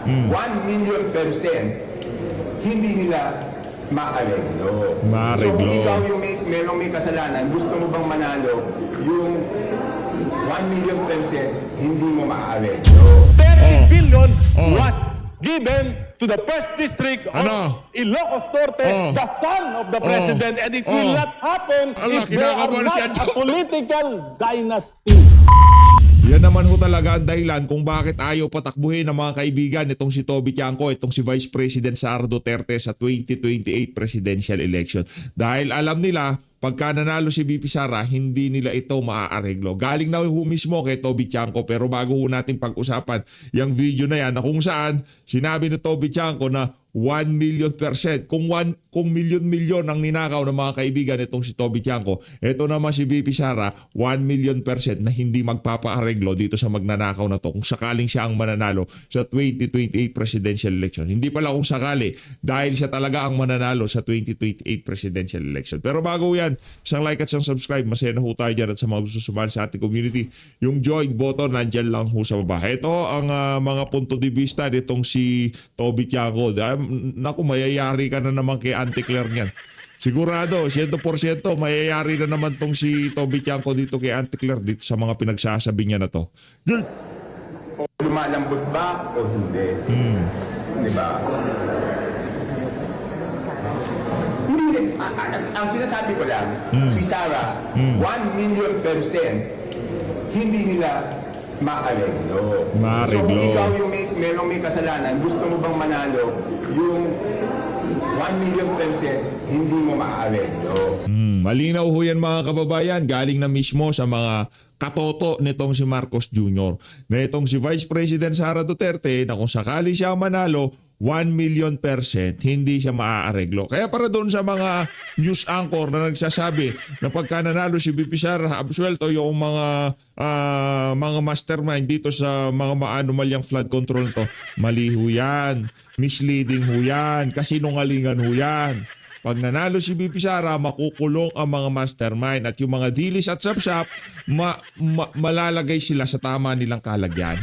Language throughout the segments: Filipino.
1,000,000% hindi nila maareglo. So kung ikaw yung merong may kasalanan, gusto mo bang manalo, yung 1,000,000% hindi mo maareglo. 30 billion was given to the first district of Ilocos Norte, the son of the president, and it will not happen if there are not a political dynasty. Yan naman ho talaga ang dahilan kung bakit ayaw patakbuhin ng mga kaibigan itong si Toby Tiangco, itong si Vice President Sara Duterte sa 2028 presidential election. Dahil alam nila, pagka nanalo si VP Sara, hindi nila ito maaareglo. Galing na ho mismo kay Toby Tiangco, pero bago ho natin pag-usapan yung video na yan na kung saan sinabi ni Toby Tiangco na 1,000,000%. Kung milyon-milyon ang ninakaw ng mga kaibigan itong si Toby Tiangco, ito naman si VP Sara, 1,000,000% na hindi magpapaareglo dito sa magnanakaw na to kung sakaling siya ang mananalo sa 2028 presidential election. Hindi pala kung sakali, dahil siya talaga ang mananalo sa 2028 presidential election. Pero bago yan, isang like at isang subscribe, masaya na ho tayo dyan at sa mga gusto sumali sa ating community, yung join button nandyan lang ho sa baba. Ito ang mga punto de vista nitong si Toby Tiangco. Naku, mayayari ka na naman kay Auntie Claire niyan. Sigurado, 100% mayayari na naman tong si Toby Tiangco dito kay Auntie Claire dito sa mga pinagsasabi niya na to. O lumalambot ba o hindi? Di ba? Hindi. Ang sinasabi ko lang, si Sara, 1,000,000% hindi nila maareglo. So kung ikaw yung merong may kasalanan, gusto mo bang manalo, yung 1,000,000% hindi mo maareglo. Malinaw ho yan mga kababayan, galing na mismo sa mga katoto nitong si Marcos Jr. Na itong si Vice President Sara Duterte na kung sakali siya manalo, 1,000,000% hindi siya maaareglo. Kaya para doon sa mga news anchor na nagsasabi na pagka nanalo si VP Sara, absuelto yung mga mastermind dito sa mga maanumalyang flood control to, mali ho yan, misleading ho yan, kasinungalingan ho yan. Pag nanalo si VP Sara, makukulong ang mga mastermind at yung mga dilis at sapsap, malalagay sila sa tama nilang kalagyan.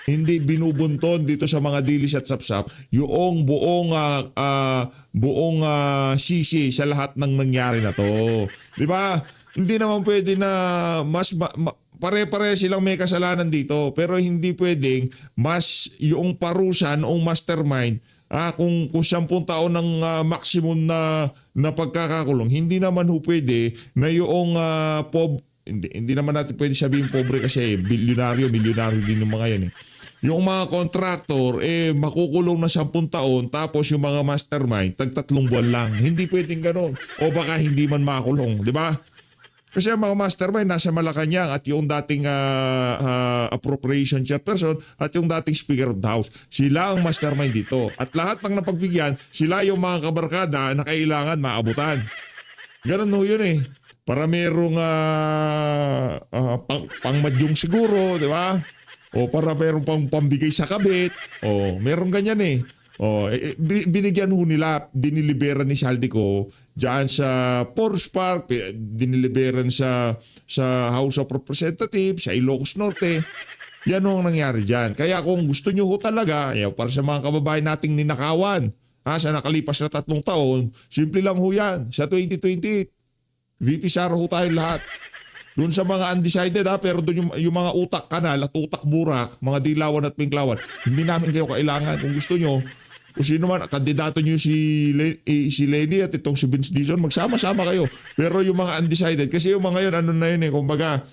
Hindi binubunton dito sa mga dilis at sapsap yung buong sisi sa lahat ng nangyari na to. 'Di ba? Hindi naman pwede na pare-pare silang may kasalanan dito, pero hindi pwedeng mas yung parusa noong mastermind kung 10 taon ng maximum na pagkakakulong, hindi naman ho pwede na yung hindi naman natin pwede sabihin pobre kasi milyonaryo din yung mga yan eh. Yung mga contractor makukulong na 10 taon tapos yung mga mastermind tag 3 buwan lang. Hindi pwedeng ganoon. O baka hindi man makulong, di ba? Kasi ang mga mastermind nasa Malacanang at yung dating appropriation chairperson at yung dating speaker of the house. Sila ang mastermind dito. At lahat ng napagbigyan, sila yung mga kabarkada na kailangan maabutan. Ganun ho yun eh. Para merong pangmadyong siguro, di ba? O para merong pambigay sa kabit. O merong ganyan eh. Binigyan ho nila, diniliberan ni Saldico diyan sa Forest Park, diniliberan sa House of Representatives, sa Ilocos Norte. Yan ho ang nangyari diyan. Kaya kung gusto nyo ho talaga, para sa mga kababayan nating ninakawan, sa nakalipas na 3 taon, simple lang ho yan. Sa 2028, VP Sara ho tayo lahat. Doon sa mga undecided pero doon yung mga utak kanal at utak burak, mga dilawan at pinklawan, hindi namin kayo kailangan. Kung gusto nyo, kung sino man, kandidato nyo si Lenny at itong si Vince Dizon, magsama-sama kayo. Pero yung mga undecided, kasi yung mga yun, kumbaga,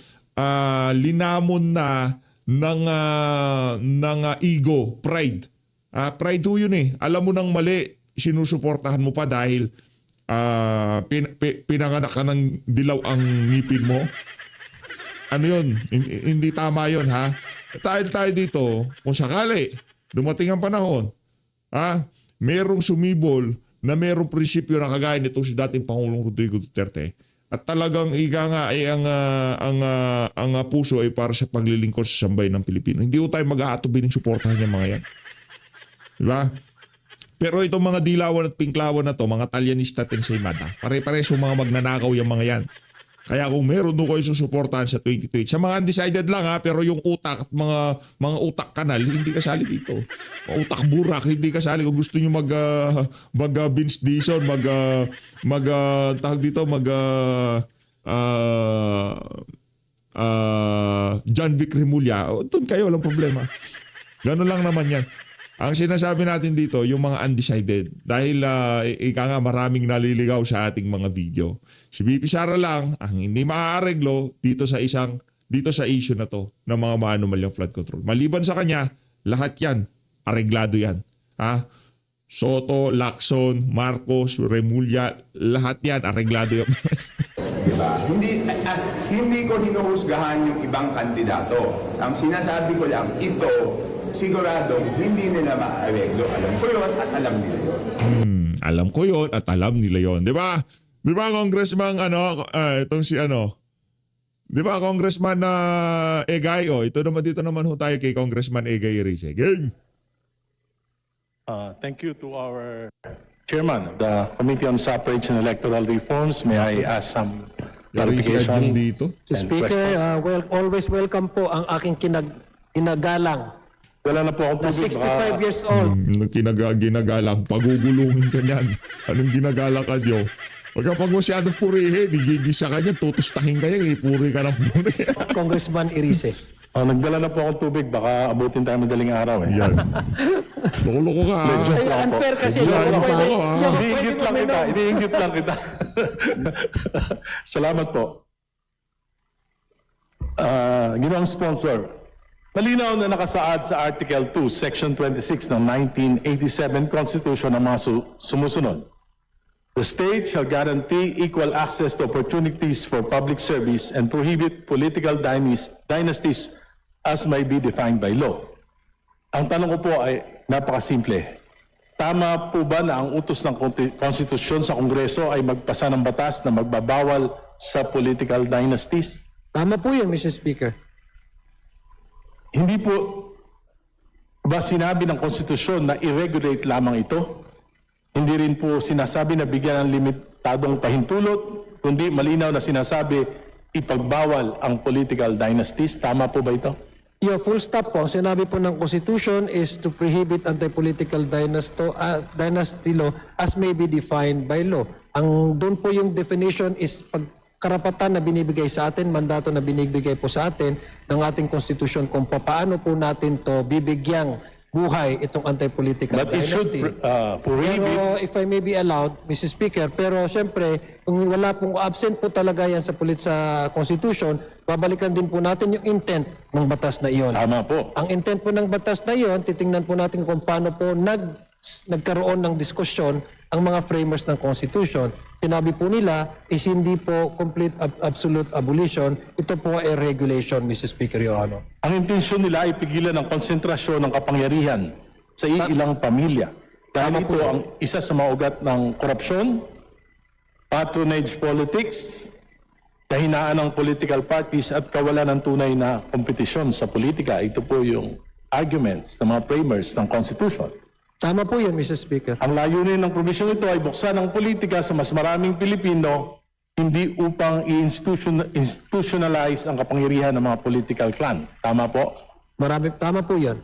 linamon na ng ego, pride. Pride ho yun eh. Alam mo nang mali, sinusuportahan mo pa dahil pinanganak ka ng dilaw ang ngipin mo. Ano yun? Hindi tama yun ha. Tayo dito, kung sakali, dumating ang panahon, merong sumibol na merong prinsipyo na kagaya nito si dating Pangulong Rodrigo Duterte. At talagang ang puso ay para sa paglilingkod sa sambayan ng Pilipino. Hindi ko tayo mag-aatubi ng suportahan niya mga yan. Diba? Pero itong mga dilawan at pinklawan na to, mga talyanista at ensaymada, pare-pares yung mga magnanakaw yung mga yan. Kaya kung meron doon kayo susuportahan sa 2020, sa mga undecided lang ha, pero yung utak at mga utak kanal, hindi kasali dito. Mga utak burak, hindi kasali. Kung gusto nyo mag Vince Dizon, tawag dito, John Vic Remulla, doon kayo, walang problema. Ganun lang naman yan. Ang sinasabi natin dito, yung mga undecided. Dahil ika nga maraming naliligaw sa ating mga video. Si BP Sara lang ang hindi maaareglo dito sa issue na to ng mga maanumalyang flood control. Maliban sa kanya, lahat yan, areglado yan. Ha? Soto, Lacson, Marcos, Remulla, lahat yan, areglado yan. Diba? Hindi ko hinuhusgahan yung ibang kandidato. Ang sinasabi ko lang, ito, siguradong hindi nila maareglo. Alam ko yun at alam nila yun. Alam ko yun at alam nila yun. Di ba? Di ba, Congressman, itong si di ba, Congressman Egay? Dito naman ho tayo kay Congressman Egay Erice. Game! Thank you to our Chairman of the Committee on Suffrage and Electoral Reforms. May I ask some clarification? Dito. Mr. Speaker, always welcome po ang aking kinagalang Wala na po akong na tubig. 65 years old. Ginagalang, pagugulungin ka niyan. Anong ginagalang ka niyo? Huwag ka pag masyadong purihin, igigisa ka niyan, tutustahin ka niyan, ipuri ka ng puri. Congressman Erice. Nagdala na po akong tubig. Baka abutin tayo madaling araw eh. Yan. Loko-loko ka ha. Ay, unfair kasi. Diyan pa ako, ha? Iniingit lang kita. Iniingit lang kita. Salamat po. Ginoong sponsor. Malinaw na nakasaad sa Article 2, Section 26 ng 1987 Constitution ang mga sumusunod. The state shall guarantee equal access to opportunities for public service and prohibit political dynasties as may be defined by law. Ang tanong ko po ay napakasimple. Tama po ba na ang utos ng konstitusyon sa Kongreso ay magpasa ng batas na magbabawal sa political dynasties? Tama po yan, Mr. Speaker. Hindi po ba sinabi ng konstitusyon na i-regulate lamang ito? Hindi rin po sinasabi na bigyan ng limitadong pahintulot, kundi malinaw na sinasabi ipagbawal ang political dynasties. Tama po ba ito? Yung full stop po, ang sinabi po ng Constitution is to prohibit anti-political dynasty law as may be defined by law. Ang doon po yung definition is karapatan na binibigay sa atin, mandato na binibigay po sa atin ng ating konstitusyon kung paano po natin to bibigyang buhay itong anti-political But it should dynasty. prohibit. Pero if I may be allowed, Mr. Speaker, pero siyempre, kung wala pong absent po talaga yan sa Constitution, babalikan din po natin yung intent ng batas na iyon. Tama po. Ang intent po ng batas na iyon, titingnan po natin kung paano po nagkaroon ng diskusyon ang mga framers ng Constitution. Sinabi po nila is hindi po complete absolute abolition. Ito po ay regulation, Mr. Speaker, Your Honor. Ang intensyon nila ay pigilan ang konsentrasyon ng kapangyarihan sa ilang pamilya. Dahil ito ang isa sa mga ugat ng korupsyon, patronage politics, kahinaan ng political parties at kawalan ng tunay na kompetisyon sa politika. Ito po yung arguments ng mga framers ng Constitution. Tama po yan, Mr. Speaker. Ang layunin ng provision ito ay buksan ang politika sa mas maraming Pilipino, hindi upang institutionalize ang kapangyarihan ng mga political clan. Tama po? Tama po yan.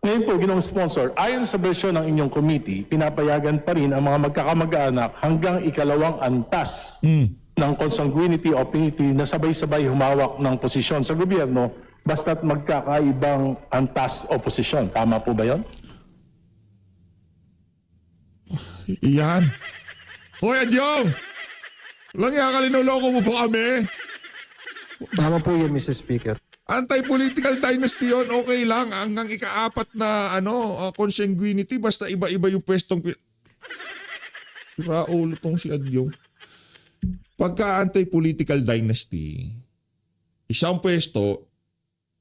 Ngayon po, Ginoong Sponsor, ayon sa bersyon ng inyong committee, pinapayagan pa rin ang mga magkakamag-anak hanggang ikalawang antas ng consanguinity o affinity na sabay-sabay humawak ng posisyon sa gobyerno basta't magkakaibang antas o posisyon. Tama po ba yon? Iyan. Hoy, Adjong! Lang linuloko mo pa kami. Tama po yan, Mr. Speaker. Anti-political dynasty yun, okay lang. Hanggang ika-apat na consanguinity, basta iba-iba yung pwestong... Raulo tong si Adjong. Pagka anti-political dynasty, isang pwesto,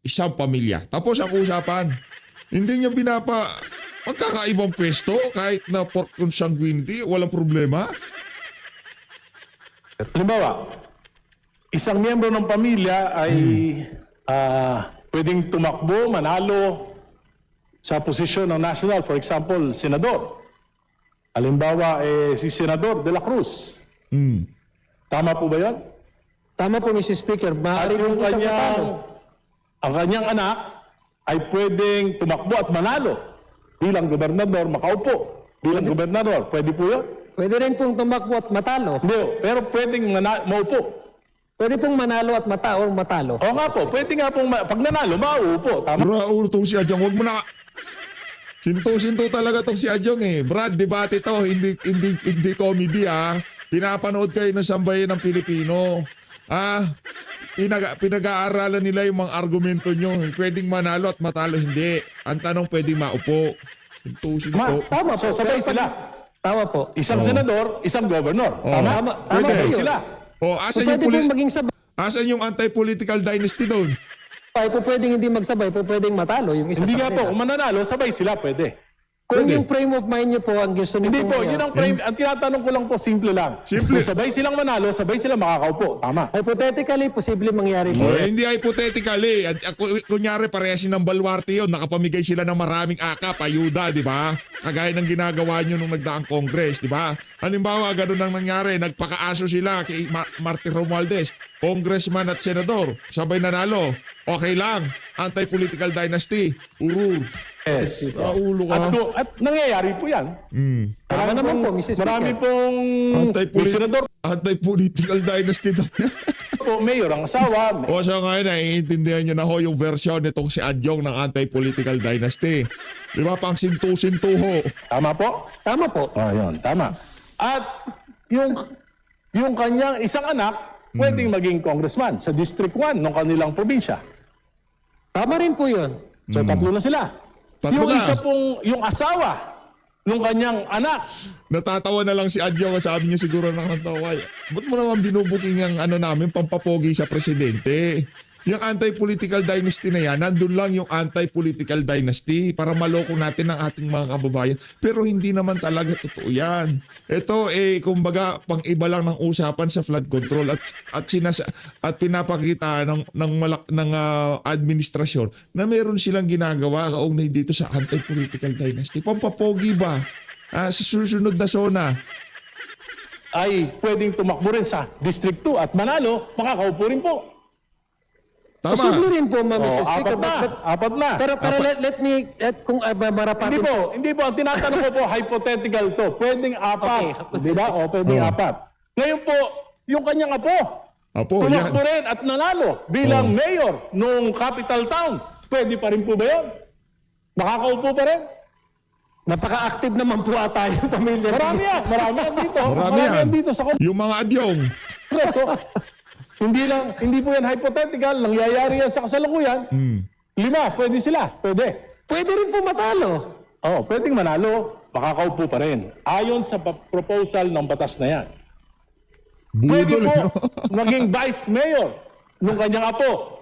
isang pamilya. Tapos ang usapan, hindi niya magkakaibang pwesto kahit na for consanguinity, walang problema. Halimbawa, isang miyembro ng pamilya ay pwedeng tumakbo, manalo sa posisyon ng national, for example, senador. Halimbawa, si Senador De La Cruz. Tama po ba yan? Tama po, Mr. Speaker. At Maaari yung po siyang matalo. ang kanyang anak ay pwedeng tumakbo at manalo bilang gobernador, makaupo bilang gobernador. Pwede po yun? Pwede rin pong tumakbo at matalo. Hindi, pero pwedeng maupo. Pwede pong manalo at matalo. O nga po, pwede nga pong, pag nanalo, mauupo. Tama? Ulo tong si Adjong, huwag mo na. Sinto talaga tong si Adjong eh. Brad, debate to, hindi comedy ah. Pinapanood kayo ng sambayan ng Pilipino. Pinag-aaralan nila yung mga argumento nyo. Pwedeng manalo at matalo, hindi. Ang tanong, pwedeng maupo. Sinto. Tama po, sabay sila. Tama po. Isang senador, isang governor. Tama? Tama Sabay po yun. sila. Asan Pwede yung, pong maging sabay. asan yung anti-political dynasty doon? Po pwedeng hindi magsabay, po pwedeng matalo yung isa Hindi sa nga po, kanila. kung mananalo, sabay sila, pwede. Kung Pwede. yung frame of mind niyo po ang gusto niyo Hindi pong po, yun ang frame. Ang tinatanong ko lang po, simple lang. Simple. Kung sabay silang manalo, sabay silang makakaupo. Tama. Hypothetically, posible mangyari po. Hindi hypothetically. Kunyari, parehasin ng Baluarte yun. Nakapamigay sila ng maraming akap, ayuda, di ba? Kagaya ng ginagawa nyo nung nagdaang Congress, di ba? Halimbawa, ganun ang nangyari. Nagpakaaso sila kay Martin Romualdez, congressman at senador. Sabay nanalo. Okay lang. Anti-political dynasty. Urur. Yes. Ulo ka. At nangyayari po yan. Tama naman po, Mrs. Marami Speaker. pong may senador Anti-political dynasty daw. po, mayor ang asawa. O siya nga yun, naiintindihan nyo na ho yung version nitong si Adjong ng anti-political dynasty. Di ba? Pang sintu-sintu ho. Tama po? Tama po. Yun, tama. At yung kanyang isang anak, pwedeng maging congressman sa District 1 ng kanilang probinsya. Tama rin po yun. So, tatlo na sila. Tatlo Yung na. isa pong, yung asawa ng kanyang anak, Natatawa na lang si Adjong. Sabi niya siguro nakatawa. Ba't mo naman binubuking yung namin, pampapogi sa presidente? Yung anti-political dynasty na yan, nandun lang yung anti-political dynasty para maloko natin ang ating mga kababayan. Pero hindi naman talaga totoo yan. Ito kumbaga pang iba lang ng usapan sa flood control at pinapakita ng administrasyon na meron silang ginagawa kaugnay dito sa anti-political dynasty. Pampapogi ba? Sa susunod na zona. ay pwedeng tumakbo rin sa District 2 at manalo, makakaupo rin po. Posible rin po, Mr. Oh, Speaker. apat na. Pero kung marapatin Hindi po. Ang tinatanong ko po, hypothetical to. Pwedeng apat. Okay. Di ba? O, pwedeng apat. Ngayon po, yung kanyang apo, Yan. tumakbo rin at nanalo bilang mayor nung capital town. Pwede pa rin po ba yun? Makakaupo pa rin? Napaka-active naman po ata yung pamilya. Marami yan dito. Marami yan. dito sa Yung mga Adjong. Kongreso. Hindi po yan hypothetical. Nangyayari yan sa kasalukuyan. 5, pwede sila. Pwede. Pwede rin po matalo. Oo, pwedeng manalo. Makakaupo pa rin. Ayon sa proposal ng batas na yan. Pwede Budol. po maging vice mayor nung kanyang apo.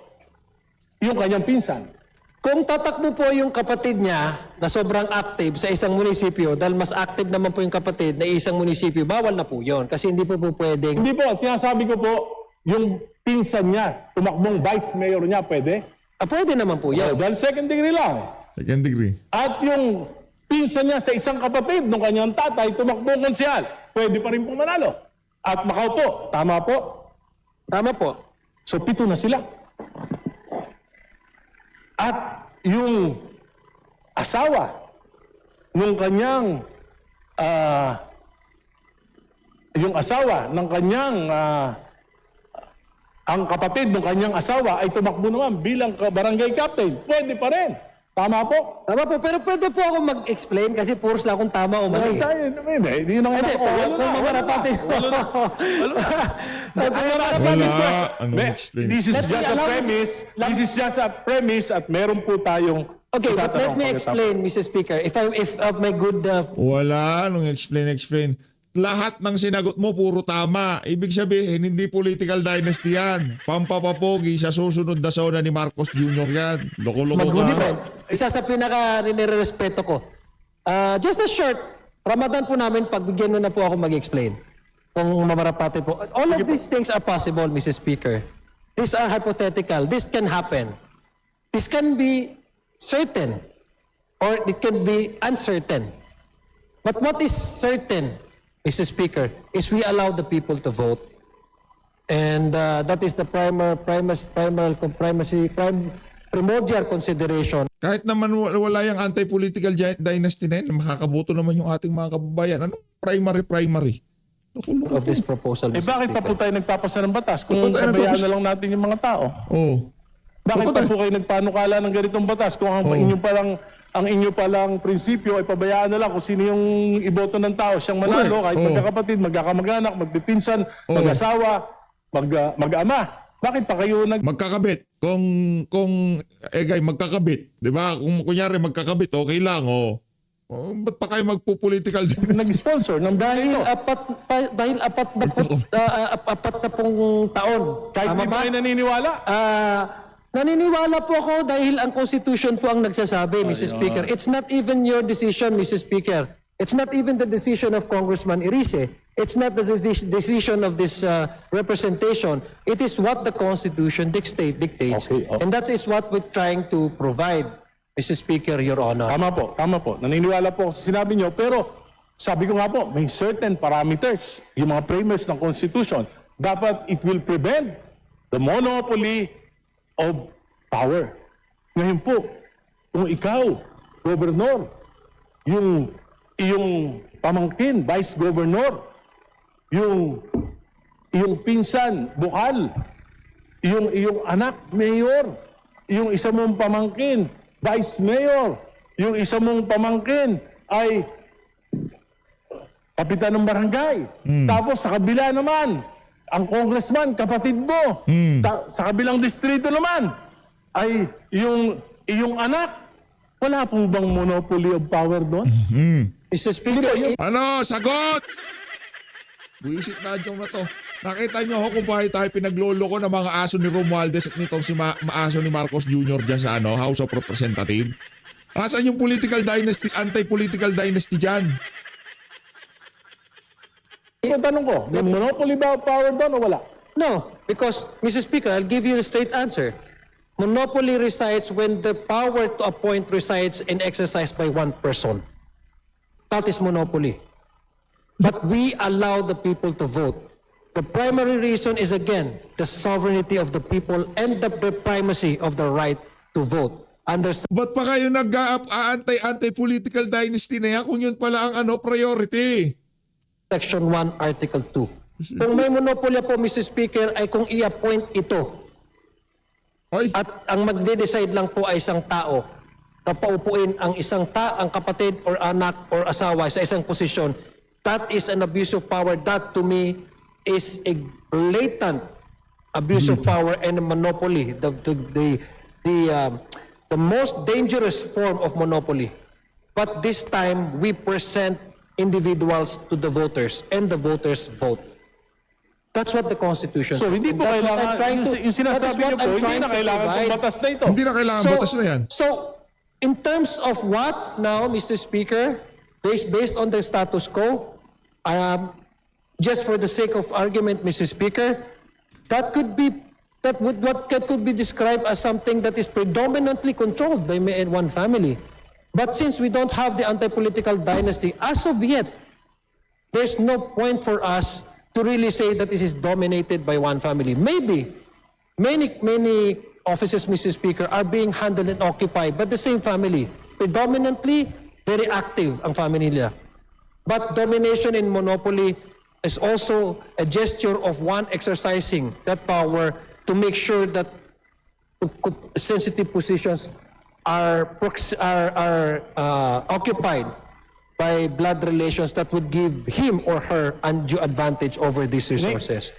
Yung kanyang pinsan. Kung tatakbo po yung kapatid niya na sobrang active sa isang munisipyo, dahil mas active naman po yung kapatid na isang munisipyo, bawal na po yun. Kasi hindi po pwedeng... Hindi po, sinasabi ko po, yung pinsan niya, tumakbong vice mayor niya, pwede? Pwede naman po yan. Dahil second degree lang. Second degree. At yung pinsan niya sa isang kapatid ng kanyang tatay, tumakbong konsyal, pwede pa rin po manalo. At makaupo. Tama po? Tama po. So, 7 na sila. At yung asawa ng kanyang ang kapatid ng kanyang asawa ay tumakbo naman bilang barangay captain. Pwede pa rin. Tama po? Tama po. Pero pwede po ako mag-explain kasi puros lang kung tama o mali. Hindi na nga po. Kung mamarapatin. Explain. This is Let me just a allow- premise. This is just a premise at meron po tayong Okay, but let itatanong me pagkatapos. explain, Mr. Speaker. If my good... Wala. Nung explain. Lahat ng sinagot mo, puro tama. Ibig sabihin, hindi political dynasty yan. Pampapapogi sa susunod na zona ni Marcos Jr. yan. Loko-loko Mag-good ka. Isa sa pinaka-nirespeto ko. Just a short, Ramadan po namin, pagbigyan mo na po ako mag-explain. Kung mamarapatin po. All of these things are possible, Mr. Speaker. These are hypothetical. This can happen. This can be certain or it can be uncertain. But what is certain, Mr. Speaker, is we allow the people to vote. And that is the primordial consideration Kahit naman wala yung anti-political dynasty na yun, makakaboto naman yung ating mga kababayan. Anong primary? of this proposal. Eh Mr. bakit pa Speaker. po tayo nagpapasa ng batas kung Ba't tayo pabayaan nagpapasa? na lang natin yung mga tao? Oh. Bakit Ba't pa po kayo nagpanukala ng ganitong batas kung ang inyo palang prinsipyo ay pabayaan na lang kung sino yung iboto ng tao, siyang manalo, Correct. kahit Oh. magkakapatid, magkakamag-anak, magpipinsan, Oh. mag-asawa, mag-ama. Bakit pa kayo Magkakabit. Magkakabit. Di ba? Kung kunyari magkakabit, okay lang. Oh. Ba't pa kayo magpo-political dynasty? nag-sponsor ng Dahil ito? apat na pong taon. Kahit Tama di ba? ba kayo naniniwala? Naniniwala po ako dahil ang Constitution po ang nagsasabi, Mr. Speaker. It's not even your decision, Mr. Speaker. It's not even the decision of Congressman Irice. It's not the decision of this representation. It is what the Constitution dictates. Okay, okay. And that is what we're trying to provide, Mr. Speaker, Your Honor. Tama po. Naniniwala po ako sa sinabi nyo, pero sabi ko nga po, may certain parameters, yung mga premise ng Constitution. Dapat it will prevent the monopoly of power. Ngayon po, kung ikaw, Gobernador, yung iyong pamangkin, Vice Governor, yung pinsan, Bukal, yung iyong anak, Mayor, yung isa mong pamangkin, Vice Mayor, yung isa mong pamangkin ay kapitan ng barangay. Tapos sa kabila naman, ang congressman, kapatid mo. Sa kabilang distrito naman, ay yung anak. Wala pong bang monopoly of power doon? Mr. Speaker, Ano? Sagot! Buisit na dyan na to. Nakita nyo ho kung bakit tayo pinagloloko ng mga aso ni Romualdez at nitong aso ni Marcos Jr. dyan sa House of Representatives? Asan yung political dynasty, anti-political dynasty dyan? Ang tanong ko, may monopoly ba of power doon o wala? no, because, Mr. Speaker, I'll give you a straight answer. Monopoly resides when the power to appoint resides and exercised by one person. That is monopoly. But we allow the people to vote. The primary reason is, again, the sovereignty of the people and the primacy of the right to vote. Under Ba't pa kayo nag-anti-political dynasty na yan kung yun pala ang priority? Section 1, Article 2. Kung may monopolya po, Mr. Speaker, ay kung i-appoint ito Ay, at ang magde-decide lang po ay isang tao na paupuin ang ang kapatid or anak or asawa sa isang posisyon, that is an abuse of power. That to me is a blatant abuse of power and a monopoly. The most dangerous form of monopoly. But this time, we present individuals to the voters and the voters vote. That's what the Constitution So says. hindi And po that's what I'm kailangan, trying to- yung sinasabi that is niyo what po, I'm hindi trying na to kailangan provide. itong batas na ito. hindi na kailangan batas na yan. So, in terms of what now, Mr. Speaker, based on the status quo, just for the sake of argument, Mr. Speaker, what could be described as something that is predominantly controlled by one family. But since we don't have the anti-political dynasty, as of yet, there's no point for us to really say that this is dominated by one family. Maybe many offices, Mr. Speaker, are being handled and occupied by the same family. Predominantly, very active ang family nila. But domination in monopoly is also a gesture of one exercising that power to make sure that sensitive positions are occupied by blood relations that would give him or her undue advantage over these resources.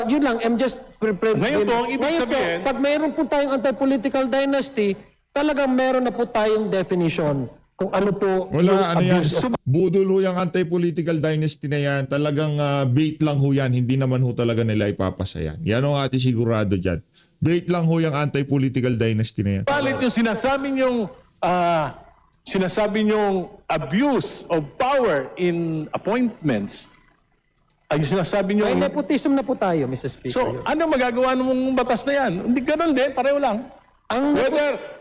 Yun lang, I'm just... Ngayon po, ang ibig Ngayon sabihin- po, pag mayroon po tayong anti-political dynasty, talagang meron na po tayong definition kung ano po yung Wala, ano yan. abuse of Budol ho yung anti-political dynasty na yan. Talagang bait lang ho yan. Hindi naman ho talaga nila ipapasa yan. Yan ho ati sigurado dyan. Bait lang ho yung anti-political dynasty na yan. Palit yung sinasabi niyong abuse of power in appointments, ay yung sinasabi May niyong... nepotism na po tayo, Mr. Speaker. So, ano magagawa ng batas na yan? Hindi ganun din, pareho lang. Ang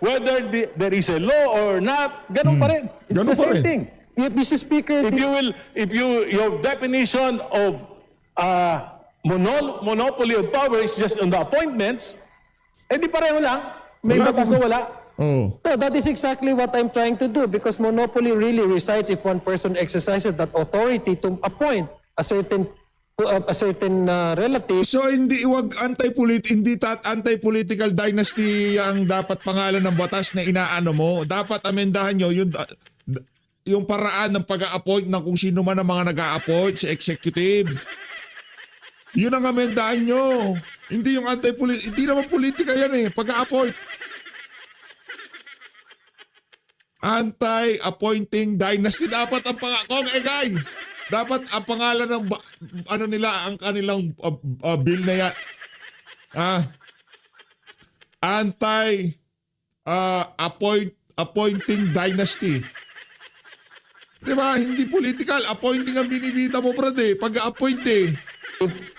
Whether there is a law or not, ganun pa rin. It's Ganun the pa same rin. thing. Mr. Speaker, If your definition of monopoly of power is just on the appointments, di pareho lang. May Wala batas o wala. Oh. No, that is exactly what I'm trying to do because monopoly really resides if one person exercises that authority to appoint a certain relative. So hindi anti-political dynasty ang dapat pangalan ng batas na inaano mo. Dapat amendahan nyo yung paraan ng pag-a-appoint ng kung sino man ang mga nag-a-appoint sa executive. Yun ang amendahan nyo. Hindi yung hindi naman politika yan eh. Pag-a-appoint. Anti-appointing dynasty dapat ang dapat ang pangalan ng ang kanilang bill na yan. Appointing dynasty. Diba? Hindi political. Appointing ang binibita mo, brad eh. Pag-appoint eh.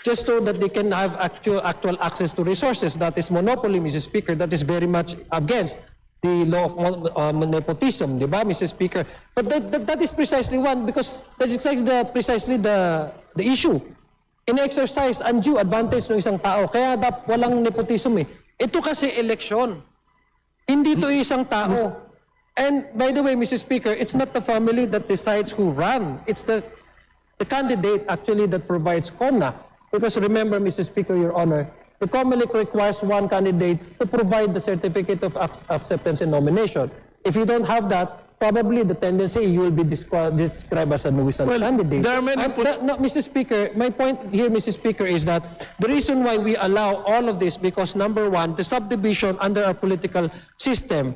Just so that they can have actual access to resources. That is monopoly, Mrs. Speaker. That is very much against the law of nepotism, di ba, Mrs. Speaker? But that is precisely one because that's precisely the issue. In-exercise undue advantage ng isang tao. Kaya walang nepotism eh. Ito kasi eleksyon. Hindi ito isang tao. And by the way, Mrs. Speaker, it's not the family that decides who run. It's the candidate actually that provides COMNA. Because remember, Mrs. Speaker, Your Honor, the COMELEC requires one candidate to provide the certificate of acceptance and nomination. If you don't have that, probably the tendency you will be described as a nuisance candidate. There are many No, Mr. Speaker, my point here, Mr. Speaker, is that the reason why we allow all of this because number one, the subdivision under our political system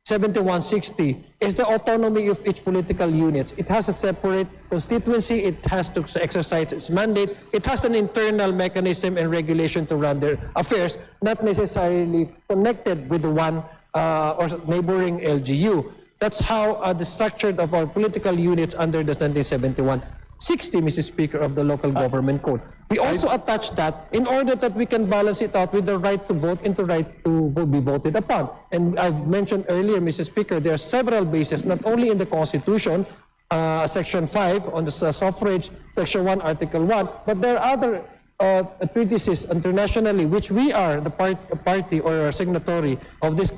7160 is the autonomy of each political unit. It has a separate constituency. It has to exercise its mandate. It has an internal mechanism and regulation to run their affairs, not necessarily connected with the one or neighboring LGU. That's how the structure of our political units under the 1971 60, Mr. Speaker, of the Local Government Code. We also attach that in order that we can balance it out with the right to vote and the right to be voted upon. And I've mentioned earlier, Mr. Speaker, there are several bases, not only in the Constitution, Section 5, on the suffrage, Section 1, Article 1, but there are other treatises internationally, which we are the party or signatory of this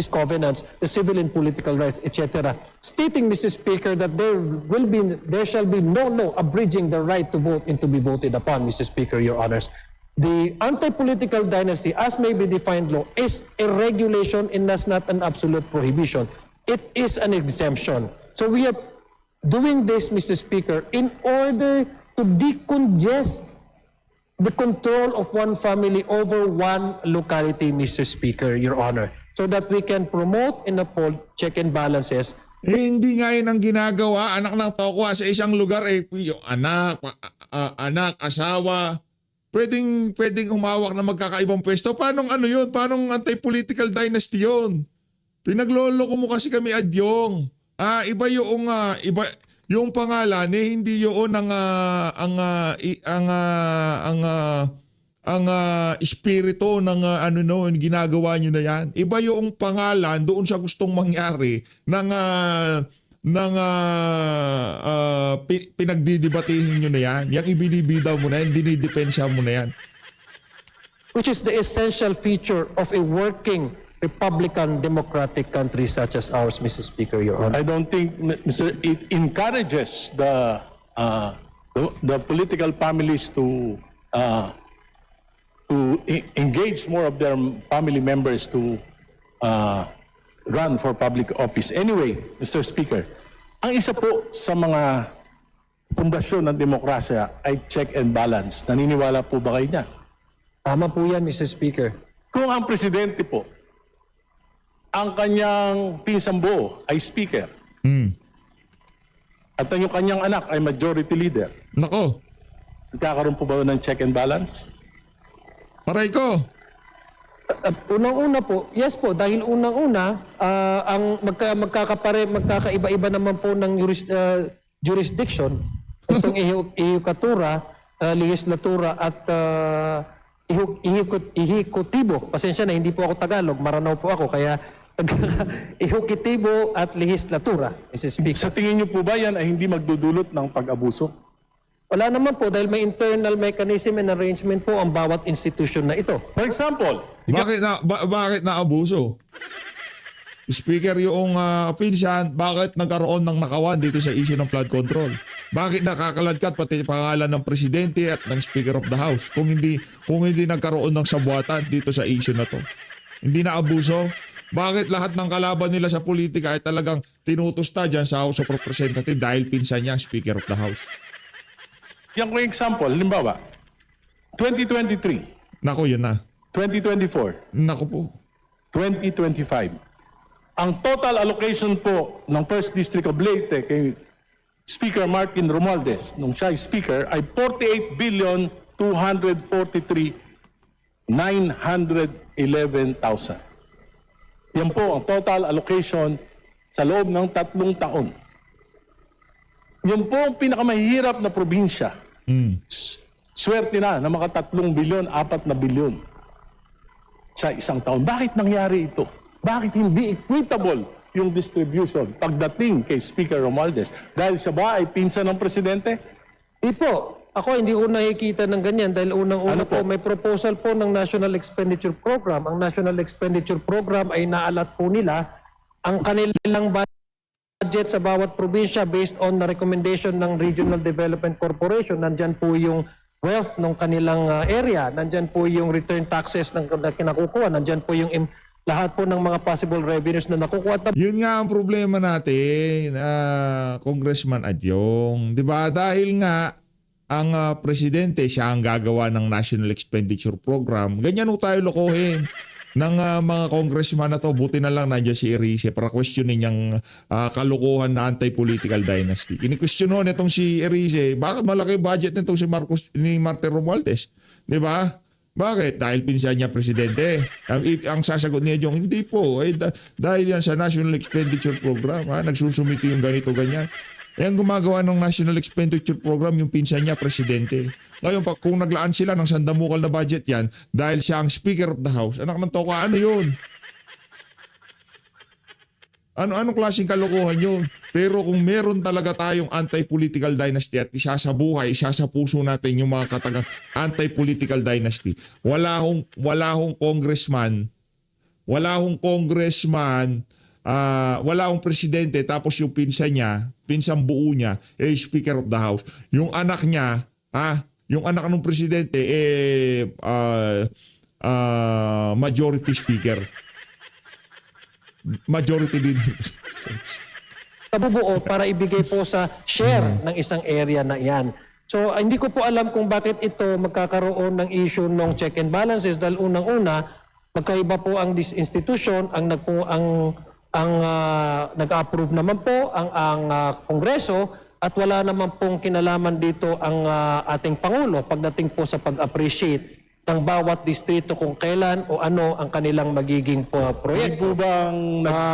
covenants, the civil and political rights, etc., stating, Mr. Speaker, that there shall be no law abridging the right to vote and to be voted upon, Mr. Speaker, Your Honors. The anti-political dynasty, as may be defined law, is a regulation and that's not an absolute prohibition. It is an exemption. So we are doing this, Mr. Speaker, in order to decongest the control of one family over one locality, Mr. Speaker, Your Honor, so that we can promote and uphold check and balances. Hindi nga yun ang ginagawa. Anak ng tokwa sa isang lugar yung anak, asawa, pwedeng humawak na magkakaibang pwesto. Paanong ano yun? Paanong anti-political dynasty yun? Pinagloloko mo kasi kami, Adyong. Iba yung pangalan hindi yun ang espiritu ng ginagawa nyo na yan. Iba yung pangalan doon sa gustong mangyari ng pinagdidibatihin nyo na yan. Yung ibinibidaw mo na yan, dinidepensya mo na yan. Which is the essential feature of a working Republican democratic country such as ours, Mr. Speaker, Your Honor. I don't think, it encourages the political families to engage more of their family members to run for public office. Anyway, Mr. Speaker, ang isa po sa mga pundasyon ng demokrasya ay check and balance. Naniniwala po ba kayo niya? Tama po yan, Mr. Speaker. Kung ang presidente po, ang kanyang pinsang buo ay speaker, at ang yung kanyang anak ay majority leader, Nako, nagkakaroon po ba ng check and balance? paray ko. Unang-una po, yes po, dahil unang-una, ang magkakaiba-iba naman po ng jurisdiction, itong ehikatura, legislatura at ehekutibo. Pasensya na, hindi po ako Tagalog, Maranao po ako, kaya ehekutibo at legislatura, Mr. Speaker. Sa tingin niyo po ba yan ay hindi magdudulot ng pag-abuso? Wala naman po dahil may internal mechanism and arrangement po ang bawat institution na ito. For example, Bakit naabuso? Speaker yung pinsan, bakit nagkaroon ng nakawan dito sa issue ng flood control? Bakit nakakaladkat pati pangalan ng presidente at ng Speaker of the House kung hindi nagkaroon ng sabuatan dito sa issue na to? Hindi na abuso? Bakit lahat ng kalaban nila sa politika ay talagang tinutusta dyan sa House of Representatives dahil pinsan niya Speaker of the House? yan ko yung example. Halimbawa, 2023, Nako, yun na. 2024, Nako po. 2025. Ang total allocation po ng 1st District of Leyte kay Speaker Martin Romualdez, nung siya ay Speaker, ay 48,243,911,000. Yan po ang total allocation sa loob ng 3 taon. Yan po ang pinakamahirap na probinsya. Swerte na maka 3 bilyon, 4 na bilyon sa isang taon. Bakit nangyari ito? Bakit hindi equitable yung distribution pagdating kay Speaker Romualdez? Dahil siya ba ay pinsan ng presidente? Di po. Ako hindi ko nakikita ng ganyan dahil unang-una Ano po? po may proposal po ng National Expenditure Program. Ang National Expenditure Program ay naalat po nila ang kanilang budget sa bawat probinsya based on the recommendation ng Regional Development Corporation. Nandyan po yung wealth ng kanilang area. Nandyan po yung return taxes na kinakukuha. Nandyan po yung lahat po ng mga possible revenues na nakukuha. Yun nga ang problema natin, Congressman Adyong. 'Di ba? Dahil nga ang presidente siya ang gagawa ng National Expenditure Program. Ganyan ho tayo lokohin ng mga congressman na to. Buti na lang nandiyan si Erice para questionin yung kalokohan na anti-political dynasty. Kini-question ho nitong si Erice, bakit malaki budget nitong si Martin Romualdez? 'Di ba? Bakit? Dahil pinsan niya presidente. Ang sasagot niya yung hindi po. Dahil yan sa National Expenditure Program. Nagsusumiti yung ganito, ganyan. Ang gumagawa ng National Expenditure Program yung pinsan niya presidente. Ngayon, kung naglaan sila ng sandamukal na budget yan, dahil siya ang Speaker of the House, anak ng toka, ano yun? Anong klaseng kalokohan yun? Pero kung meron talaga tayong anti-political dynasty at isa sa buhay, isa sa puso natin yung mga katagang anti-political dynasty, wala hong congressman, wala hong presidente tapos yung pinsang buo niya, Speaker of the House. Yung anak niya, yung anak ng presidente, majority speaker. Majority leader. Nabubuo para ibigay po sa share ng isang area na yan. So hindi ko po alam kung bakit ito magkakaroon ng issue ng check and balances dahil unang-una magkaiba po ang institution, ang nag-approve naman po ang Kongreso at wala naman pong kinalaman dito ang ating Pangulo pagdating po sa pag-appreciate ng bawat distrito kung kailan o ano ang kanilang magiging proyekto.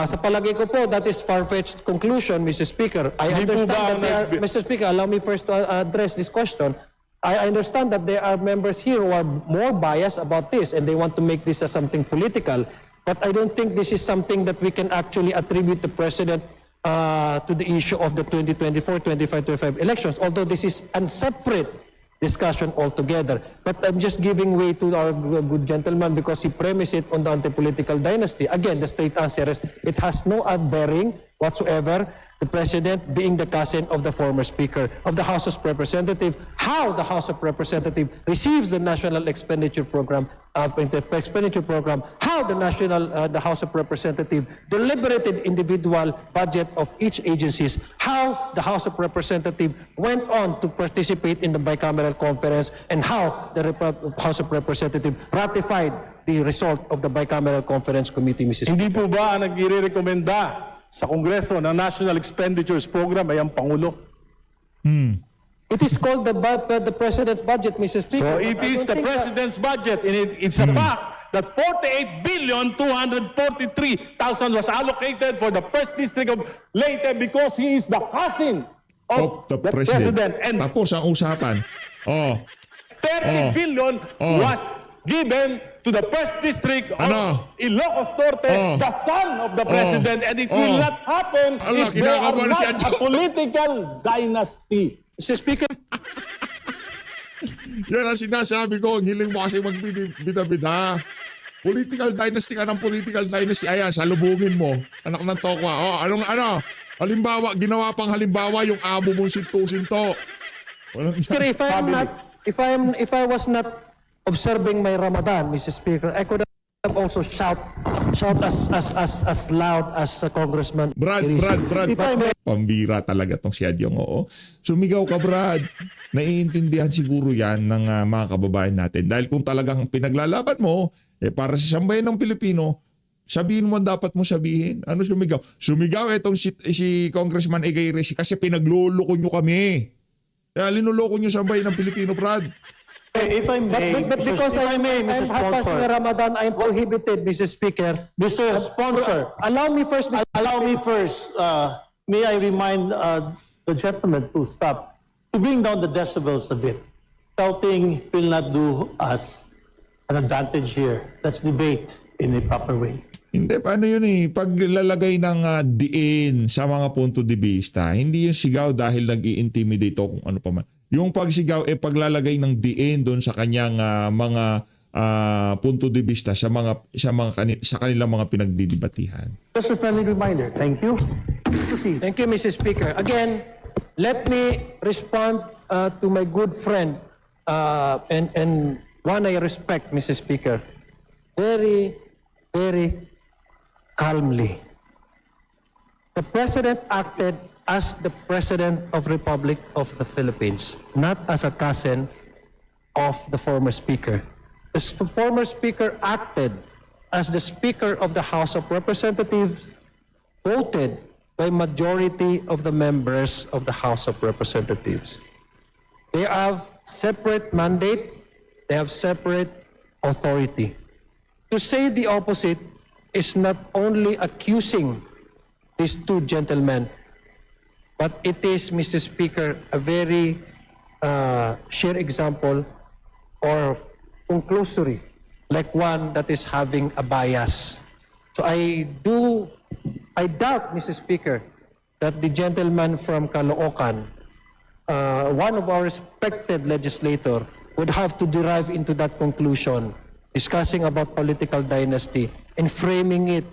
Sa palagay ko po, that is far-fetched conclusion, Mr. Speaker. I understand that there are, Mr. Speaker, allow me first to address this question. I understand that there are members here who are more biased about this and they want to make this as something political. But I don't think this is something that we can actually attribute the President to the issue of the 2024, 25 elections, although this is a separate discussion altogether. But I'm just giving way to our good gentleman because he premised it on the anti-political dynasty. Again, the straight answer is it has no bearing whatsoever. The President being the cousin of the former Speaker of the House of Representatives, how the House of Representatives receives the National Expenditure Program, how the House of Representatives deliberated individual budget of each agencies, how the House of Representatives went on to participate in the bicameral conference, and how the House of Representatives ratified the result of the bicameral conference committee, Mrs. Hindi po ba ang nagre-rekomenda sa Kongreso ng National Expenditures Program ay ang Pangulo? It is called the President's budget, Mr. Speaker. So it is the President's budget, and it's a fact that 48,243,000 was allocated for the 1st District of Leyte because he is the cousin of the the President. And Tapos ang usapan. 30 billion was given to the 1st District of Ilocos Norte, the son of the President, and it will not happen if they are not a political dynasty. Mr. Speaker, Yan ang sinasabi ko. Ang hiling mo kasi magbida-bida. Political dynasty ka ng political dynasty. Ayan, salubungin mo. Anak ng tokwa. Oh, ano? Halimbawa, ginawa pang halimbawa yung amo mong sinto-sinto. Sir, if I was not observing my Ramadan, Mr. Speaker, I could have also shout as loud as Congressman Brad. Pambira talaga tong si Adyong, oo. Sumigaw ka, Brad. Naiintindihan siguro yan ng mga kababayan natin. Dahil kung talagang pinaglalaban mo, para sa sambayan ng Pilipino, sabihin mo ang dapat mo sabihin. Ano sumigaw? Sumigaw itong si Congressman Egay Resi kasi pinagluloko nyo kami. Kaya linuloko nyo sambayan ng Pilipino, Brad. If I may, But because I'm half-past na Ramadan, I'm prohibited, Mr. Speaker. Mr. Sponsor, Allow me first, Mr. may I remind the gentleman to stop, to bring down the decibels a bit. Shouting will not do us an advantage here. Let's debate in a proper way. Hindi, paano yun eh? Paglalagay ng diin sa mga punto de vista, hindi yung sigaw dahil nag-i-intimidate o kung ano pa man. Yung pagsigaw paglalagay ng diin doon sa kanyang mga punto de vista sa kanilang mga pinagdidibatihan. Just a friendly reminder. Thank you. Proceed. Thank you, Mr. Speaker. Again, let me respond to my good friend and one I respect, Mr. Speaker. Very, very calmly. The President acted as the President of Republic of the Philippines, not as a cousin of the former Speaker. The former Speaker acted as the Speaker of the House of Representatives, voted by majority of the members of the House of Representatives. They have separate mandate, they have separate authority. To say the opposite is not only accusing these two gentlemen, but it is, Mr. Speaker, a very sheer example or conclusory, like one that is having a bias. So I doubt, Mr. Speaker, that the gentleman from Caloocan, one of our respected legislator, would have to derive into that conclusion, discussing about political dynasty and framing it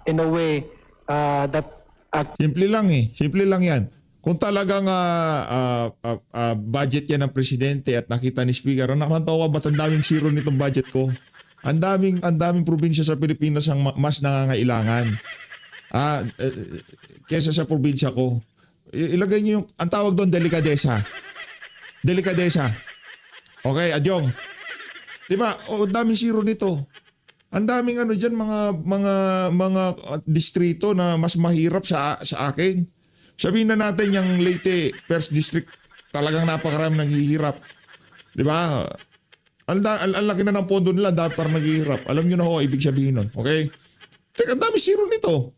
in a way that Simple lang eh. Simple lang yan. Kung talagang budget yan ng presidente at nakita ni Speaker, anak ng tao ka, ba't ang daming zero nitong budget ko? Ang daming probinsya sa Pilipinas ang mas nangangailangan. Kesa sa probinsya ko. Ilagay niyo yung, ang tawag doon, delikadesa. Delikadesa. Okay, Adyong. Diba? Ang daming zero nito. Ang daming diyan mga distrito na mas mahirap sa akin. Sabihin na natin yung Leyte First District talagang napakarami naghihirap. 'Di ba? Ang laki na ng pondo nila dapat para naghihirap. Alam niyo na ho ibig sabihin nun. Okay? Teka, ang dami zero nito.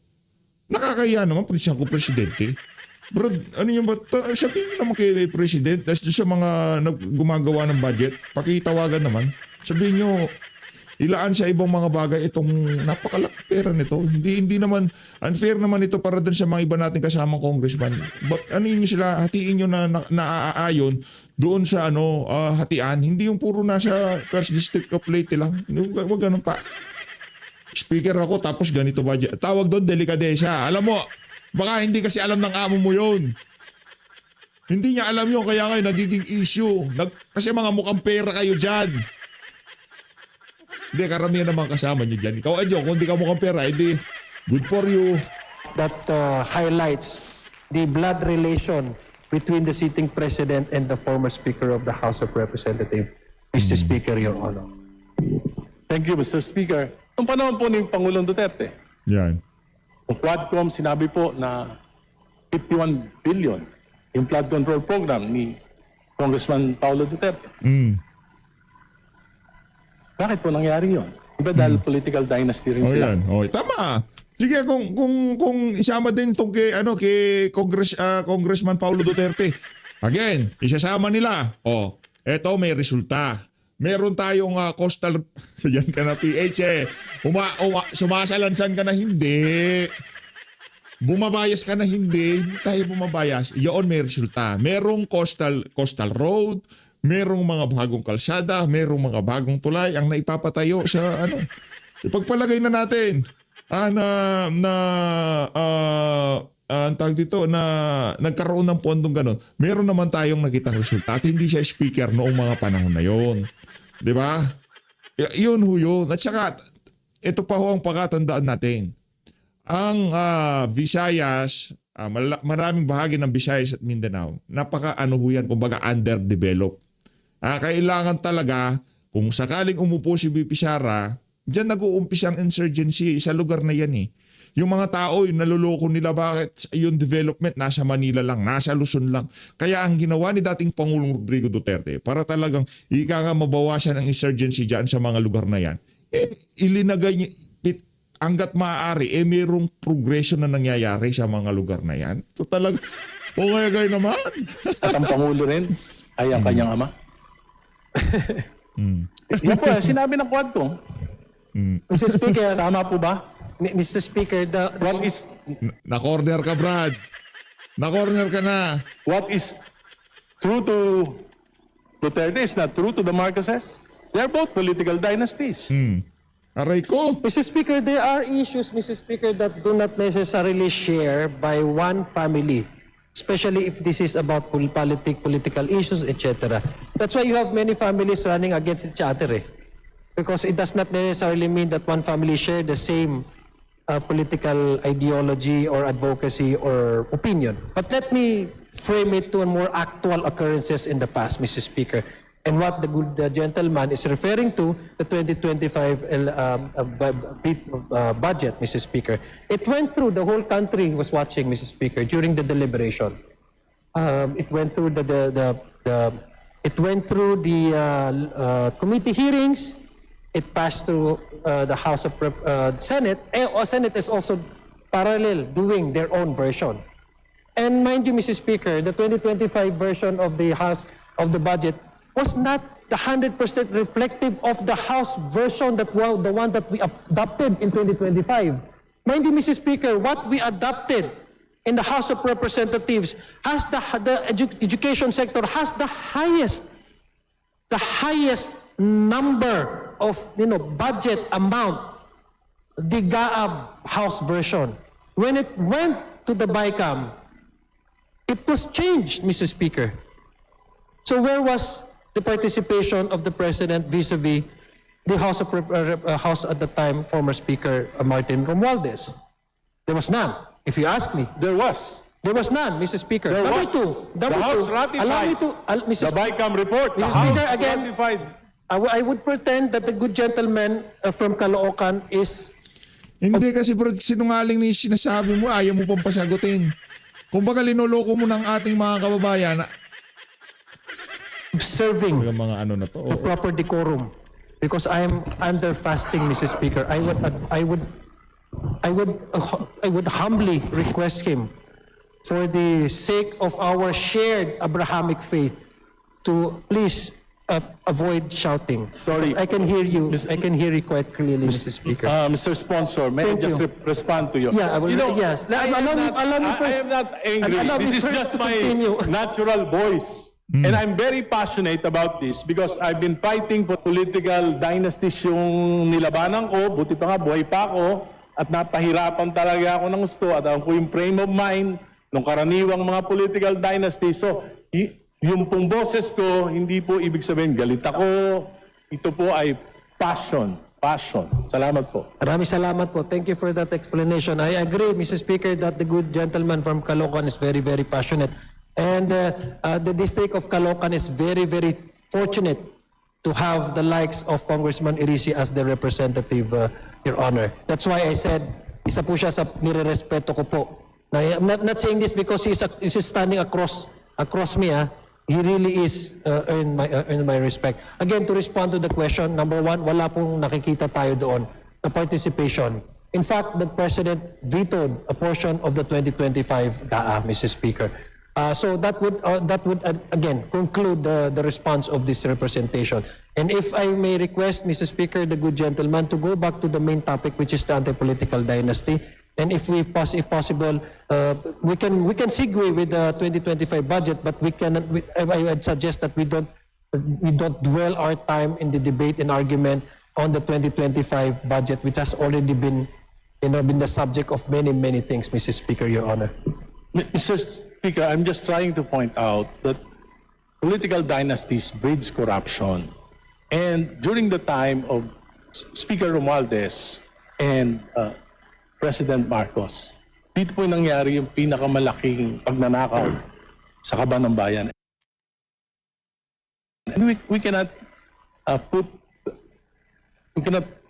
Nakakahiya naman presyan ko presidente. Bro, ano yung ba? Sabihin niyo naman kay president sa mga gumagawa ng budget, pakitawagan naman. Sabihin niyo ilaan sa ibang mga bagay itong napakalaki pera nito. Hindi naman unfair naman ito para dun sa mga iba nating kasamang congressman. Ano yun sila, hatiin nyo na naaayon doon sa hatian. Hindi yung puro nasa First District of Leyte lang. Huwag ganun pa. Speaker ako tapos ganito budget. Tawag doon delikadesa. Alam mo, baka hindi kasi alam ng amo mo yun. Hindi niya alam yun kaya ngayon nagiging issue. Kasi mga mukhang pera kayo dyan. Hindi, karamihan naman kasama nyo dyan. Ikaw, Adyo, kung di ka mukhang pera, edi good for you. that highlights the blood relation between the sitting president and the former Speaker of the House of Representatives. Mr. Speaker, Your Honor. Thank you, Mr. Speaker. Noong panahon po ni Pangulong Duterte, Yan. yung Quadcom sinabi po na 51 billion yung flood control program ni Congressman Paulo Duterte. Bakit po nangyari yun? Iba dahil political dynasty rin sila. Yan. Tama. Sige, kung isama din itong kay Congressman Paulo Duterte. Again, isasama nila. Eto may resulta. Meron tayong coastal, yan ka na PH sumasalansan ka na hindi. Bumabayas ka na hindi tayo bumabayas. Yun may resulta. Merong coastal road, merong mga bagong kalsada, merong mga bagong tulay ang naipapatayo sa ano. Ipagpalagay na natin ang tawag dito na nagkaroon ng pondong ganon. Meron naman tayong nakitang resulta at hindi siya speaker noong mga panahon na yon. 'Di ba? Yun ho yun. At saka, ito pa ho ang pagkatandaan natin. Ang Visayas, maraming bahagi ng Visayas at Mindanao, napaka-ano ho yan, kumbaga underdeveloped. Kailangan talaga, kung sakaling umupo si VP Sara, dyan nag-uumpisa ang insurgency sa lugar na yan eh. Yung mga tao, yung naluloko nila, bakit yung development nasa Manila lang, nasa Luzon lang. Kaya ang ginawa ni dating Pangulong Rodrigo Duterte, para talagang ika nga mabawasan ang insurgency dyan sa mga lugar na yan, ilinagay niya, hanggat maaari, mayroong progression na nangyayari sa mga lugar na yan. Ito talaga, gay naman. At ang Pangulo rin ay ang kanyang ama. Yan po, sinabi ng Quadcom. Mr. Speaker, Tama po ba? Mr. Speaker, What is Na-corner ka, Brad. Na-corner ka na. what is true to Duterte is not true to the Marcoses. They are both political dynasties. Aray ko. Mr. Speaker, there are issues, Mr. Speaker, that do not necessarily share by one family, especially if this is about political issues, etc. That's why you have many families running against each other. Because it does not necessarily mean that one family share the same political ideology or advocacy or opinion. But let me frame it to more actual occurrences in the past, Mr. Speaker. And what the good gentleman is referring to, the 2025 budget, Mr. Speaker. It went through, the whole country was watching, Mr. Speaker, during the deliberation. It went through the committee hearings. It passed through the House of Senate. Senate is also parallel doing their own version. And mind you, Mr. Speaker, the 2025 version of the House of the budget was not the 100% reflective of the House version the one that we adopted in 2025. Mind you, Mr. Speaker, what we adopted in the House of Representatives has the education sector has the highest number of budget amount, the GAAB House version. When it went to the BICAM, it was changed, Mr. Speaker. So where was the participation of the President vis-a-vis the House at the time, former Speaker Martin Romualdez? There was none. If you ask me, There was. there was none, Mr. Speaker. There Number was. two, The House ratified allow me to, Mr. the BICAM report. The Mr. House Speaker, again, ratified. I would pretend that the good gentleman from Caloocan is Hindi kasi bro, sinungaling ni sinasabi mo, ayaw mo pang pasagutin. Kumbaga linoloko mo ng ating mga kababayan na observing yung mga ano na to. the proper decorum. Because I am under fasting, Mr. Speaker. I would humbly request him, for the sake of our shared Abrahamic faith, to please avoid shouting. Sorry. Because I can hear you. I can hear you quite clearly, Mr. Speaker. Mr. Sponsor, may Thank I just you. respond to you? Yeah, I will. Yes. I Allow me I first. am not angry. Allow me This is first just to my continue. natural voice. And I'm very passionate about this because I've been fighting for political dynasties yung nilabanan ko. Buti pa nga, buhay pa ako. At napahirapan talaga ako ng gusto. At alam ko yung frame of mind ng karaniwang mga political dynasties. So, yung pong boses ko, hindi po ibig sabihin galit ako. Ito po ay passion. Passion. Salamat po. Maraming salamat po. Thank you for that explanation. I agree, Mr. Speaker, that the good gentleman from Caloocan is very, very passionate. And the district of Caloocan is very, very fortunate to have the likes of Congressman Irisi as the representative, Your Honor. That's why I said, isa po siya sa nire-respeto ko po. Now, I'm not saying this because he's standing across me. He really is earn my respect. Again, to respond to the question, number one, wala pong nakikita tayo doon na participation. In fact, the President vetoed a portion of the 2025 DAA, Mr. Speaker. So that would again conclude the response of this representation. And if I may request, Mr. Speaker, the good gentleman, to go back to the main topic, which is the anti-political dynasty. And if possible, we can segue with the 2025 budget, but I would suggest that we don't we don't dwell our time in the debate and argument on the 2025 budget, which has already been, been the subject of many, many things, Mr. Speaker, Your Honor. Mr. Speaker, I'm just trying to point out that political dynasties breeds corruption. And during the time of Speaker Romualdez and President Marcos, dito po nangyari yung pinakamalaking pagnanakaw sa kaban ng bayan. And we cannot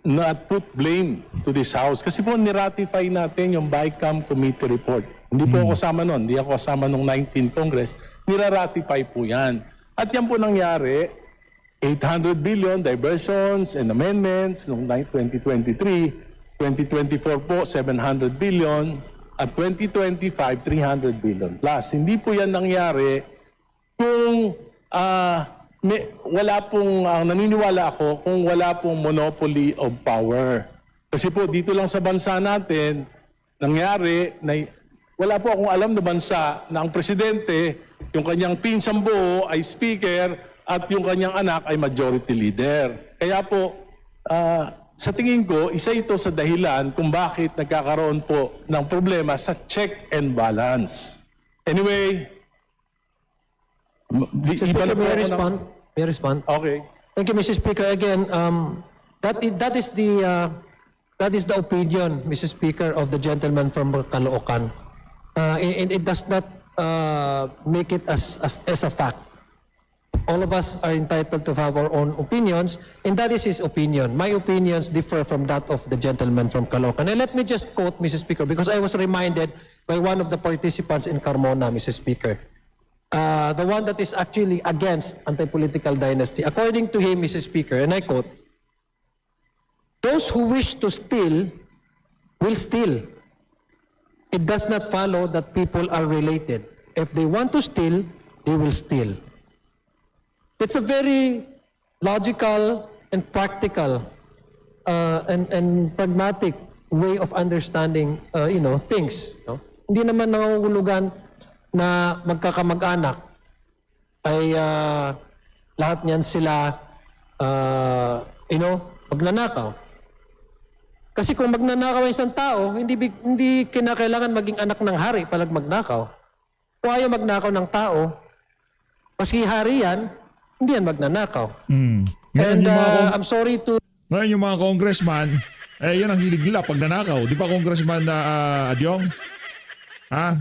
not put blame to this House kasi po niratify natin yung BICAM committee report. Hindi po ako kasama nun, hindi ako kasama nung 19th Congress. Niraratify po yan. At yan po nangyari, 800 billion diversions and amendments noong 2023, 2024 po 700 billion at 2025 300 billion plus. Hindi po yan nangyari kung wala pong naniniwala ako kung wala pong monopoly of power. Kasi po dito lang sa bansa natin nangyari na wala po akong alam na bansa na ang presidente, yung kanyang pinsang buo ay speaker at yung kanyang anak ay majority leader. Kaya po, sa tingin ko, isa ito sa dahilan kung bakit nagkakaroon po ng problema sa check and balance. Anyway, Mr. Speaker, may I respond? May I respond? Okay. Thank you, Mr. Speaker. Again, that is the opinion, Mr. Speaker, of the gentleman from Caloocan. And it does not make it as a fact. All of us are entitled to have our own opinions, and that is his opinion. My opinions differ from that of the gentleman from Caloocan. And let me just quote, Mr. Speaker, because I was reminded by one of the participants in Carmona, Mr. Speaker. The one that is actually against anti-political dynasty. According to him, Mr. Speaker, and I quote, "Those who wish to steal will steal. It does not follow that people are related. If they want to steal, they will steal." It's a very logical and practical and pragmatic way of understanding, things. Hindi naman nangungulugan na magkakamag-anak ay lahat niyan sila, magnanakaw. Kasi kung magnanakaw ang isang tao, hindi kinakailangan maging anak ng hari palag magnakaw. Kung ayaw magnakaw ng tao, maski hari yan, hindi yan magnanakaw. And I'm sorry to... Ngayon yung mga congressman, yan ang hilig nila pag nanakaw. Di ba Congressman Adyong? Ha?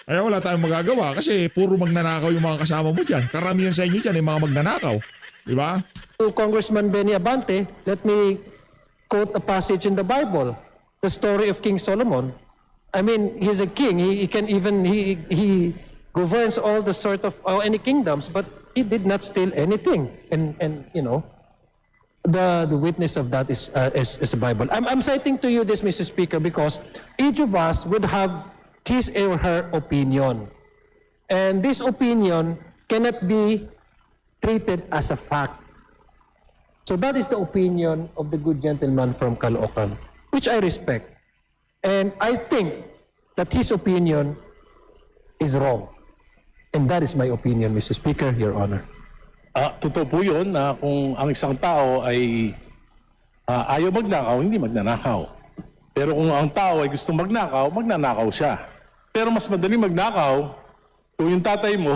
Ay wala tayong magagawa kasi puro magnanakaw yung mga kasama mo dyan. Karamihan sa inyo dyan ay mga magnanakaw. Di ba? To Congressman Benny Abante, let me quote a passage in the Bible, the story of King Solomon. I mean, he's a king. He can even he governs all the sort of any kingdoms, but he did not steal anything. And the witness of that is the Bible. I'm citing to you this, Mr. Speaker, because each of us would have his or her opinion, and this opinion cannot be treated as a fact. So that is the opinion of the good gentleman from Caloocan, which I respect. And I think that his opinion is wrong. And that is my opinion, Mr. Speaker, Your Honor. Totoo po yun na kung ang isang tao ay ayaw magnakaw, hindi magnanakaw. Pero kung ang tao ay gustong magnakaw, magnanakaw siya. Pero mas madaling magnakaw kung yung tatay mo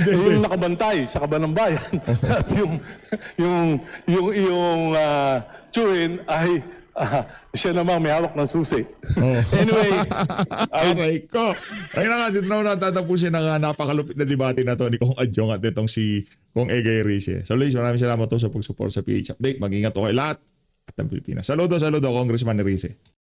yung nakabantay sa kaban ng bayan at yung tsuhin ay siya namang may hawak ng susi. Anyway, aray ko. Ayun na nga, dito na natatapusin ang napakalupit na debate na to ni Kong Adyong at itong si Kong Egay Rice. So ladies, maraming salamat to sa pag-support sa PH Update. Mag-ingat to kay lahat at ang Pilipinas. Saludo, Congressman Rice.